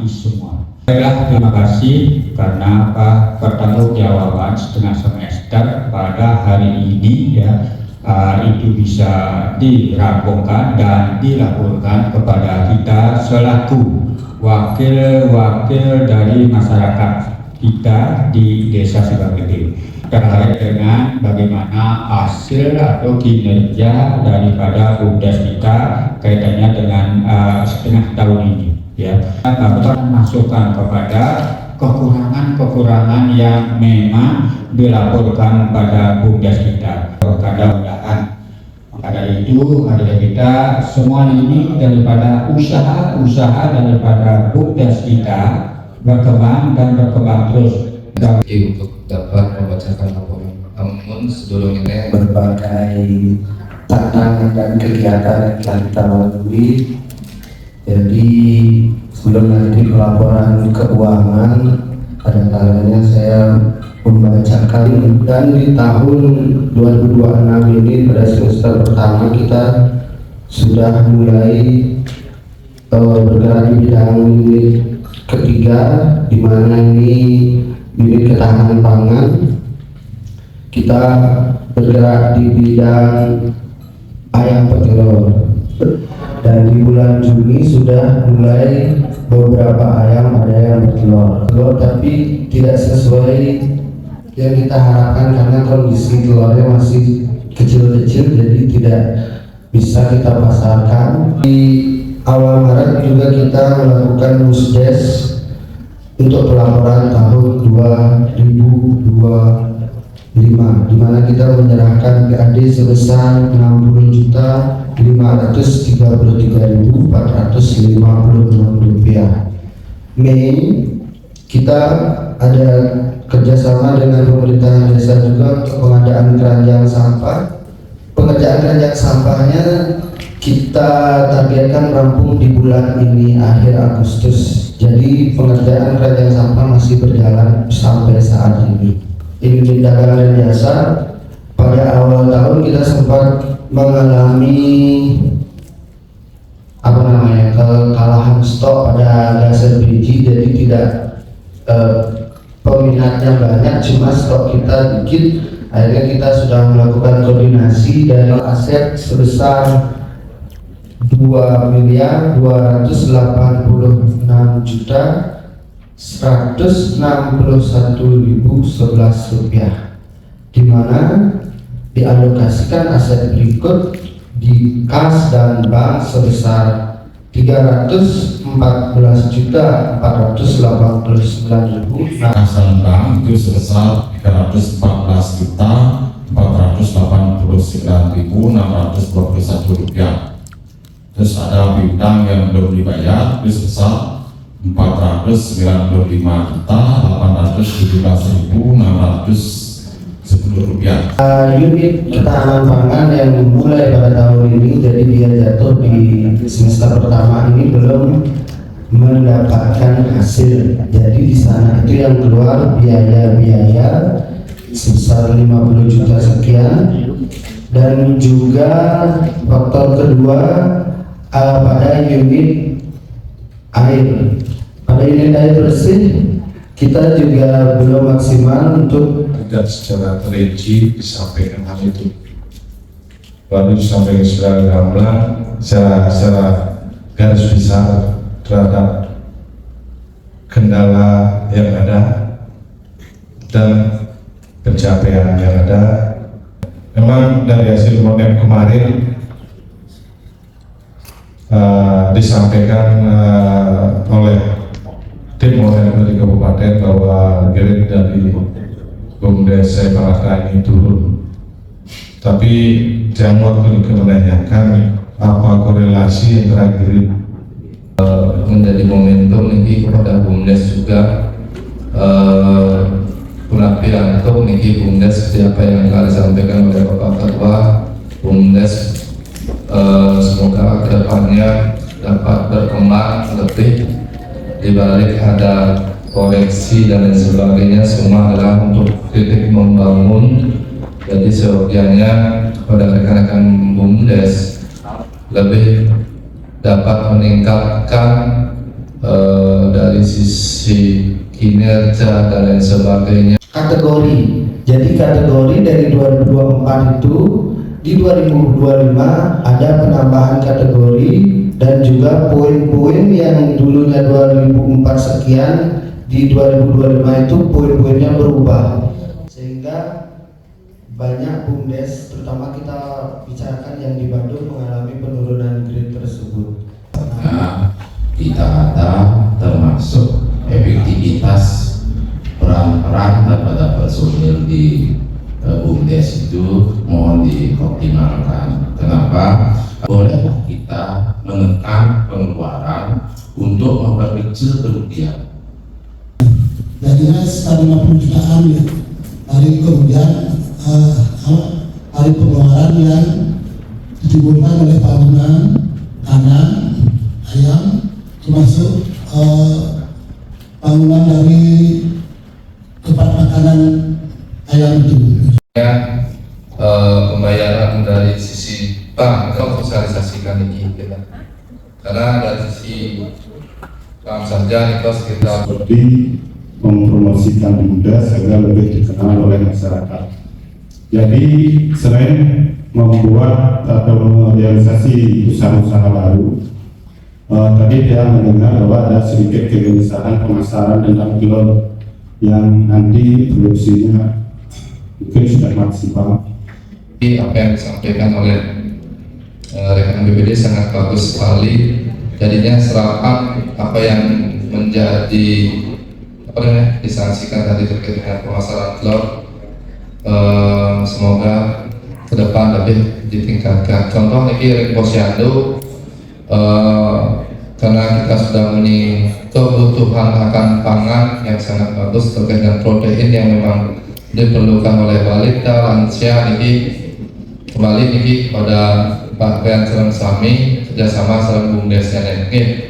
semua. Terima kasih karena pertanggungjawaban setengah semester pada hari ini itu bisa dirampungkan dan dilaporkan kepada kita selaku wakil-wakil dari masyarakat kita di Desa Sibagede terkait dengan bagaimana hasil atau kinerja daripada BUMDes kita kaitannya dengan setengah tahun ini. Masukan kepada kekurangan-kekurangan yang memang dilaporkan pada BUMDes kita. Karena itu kita semua ini daripada usaha daripada BUMDes kita berkembang dan berkembang terus. Untuk dapat membacakan laporan. Namun sebelum ini berbagai tantangan dan kegiatan yang telah kita lalui. Jadi sebelum nanti pelaporan keuangan, kadang-kadangnya saya membacakan, dan di tahun 2026 ini pada semester pertama kita sudah mulai bergerak di bidang unit ketiga, di mana ini unit ketahanan pangan. Kita bergerak di bidang ayam petelur. Dan di bulan Juni sudah mulai beberapa ayam ada yang bertelur, tapi tidak sesuai yang kita harapkan karena kondisi telurnya masih kecil-kecil, jadi tidak bisa kita pasarkan. Di awal Maret juga kita melakukan musdes untuk pelaporan tahun 2025, di mana kita menyerahkan PAD sebesar 60.533.456 rupiah. Mei kita ada kerjasama dengan pemerintah desa juga untuk pengadaan keranjang sampah. Pengerjaan keranjang sampahnya kita targetkan rampung di bulan ini akhir Agustus. Jadi pengerjaan keranjang sampah masih berjalan sampai saat ini. Ini dagangan dan jasa. Pada awal tahun kita sempat mengalami kekalahan stok pada gas LPG, jadi tidak peminatnya banyak, cuma stok kita dikit. Akhirnya kita sudah melakukan koordinasi dari aset sebesar 2.266.161.011 rupiah, di mana dialokasikan aset berikut di kas dan bank sebesar 314.489.000. Kas dan bank itu sebesar 314.489.621 rupiah. Terus ada piutang yang belum dibayar itu sebesar 495.817.610 rupiah. Unit ketahanan pangan yang mulai pada tahun ini, jadi dia jatuh di semester pertama ini belum mendapatkan hasil. Jadi di sana itu yang keluar biaya-biaya sebesar 50 juta sekian. Dan juga faktor kedua pada unit air. Pada unit air bersih kita juga belum maksimal untuk tidak secara terinci disampaikan hal itu. Baru disampaikan secara gamblang, secara garis besar terhadap kendala yang ada dan pencapaian yang ada. Memang dari hasil model kemarin disampaikan oleh tim model dari kabupaten bahwa grade dari BUMDes Sebalaka ini turun. Tapi jangan waktu menanyakan apa korelasi antara grade menjadi momentum ini kepada BUMDes juga. Pelapianto niki BUMDes seperti apa yang telah disampaikan oleh Bapak Ketua BUMDes, semoga kedepannya dapat berkembang lebih, dibalik ada koreksi dan lain sebagainya, semua adalah untuk titik membangun. Jadi seyogianya pada rekan-rekan BUMDes lebih dapat meningkatkan dari sisi kinerja dan lain sebagainya. Kategori. Jadi kategori dari 2024 itu di 2025 ada penambahan kategori dan juga poin-poin yang dulunya 2004 sekian di 2025 itu poin-poinnya berubah, sehingga banyak BUMDes, terutama kita bicarakan yang di Bandung, mengalami penurunan grade tersebut. Nah, kita ada termasuk efektivitas peran-peran daripada personil di BUMDes itu mohon dioptimalkan. Kenapa? Bolehlah kita menekan pengeluaran untuk memperkecil kerugian. Jadinya sekitar 50 jutaan ya. Dari kerugian dari pengeluaran yang ditimbulkan oleh bangunan, tanah, ayam, termasuk bangunan dari tempat makanan ayam itu. Pembayaran dari sisi bank atau sosialisasikan ini gitu. Karena dari sisi bank saja itu sekitar seperti mempromosikan BUMDes agar lebih dikenal oleh masyarakat. Jadi selain membuat atau merealisasi usaha-usaha baru, tadi dia mendengar bahwa ada sedikit kegelisahan pemasaran dan pilot yang nanti produksinya mungkin sudah maksimal. apa yang disampaikan oleh rekan BPD sangat bagus sekali. Jadinya serapan apa yang menjadi disanksikan tadi terkait dengan pemasaran telur, semoga ke depan lebih ditingkatkan. Contoh ini Posyandu, karena kita sudah mempunyai kebutuhan akan pangan yang sangat bagus terkait dengan protein yang memang diperlukan oleh balita, lansia, ini kembali ini pada Pak Rian Serang Sami kerjasama Serang BUMDes ini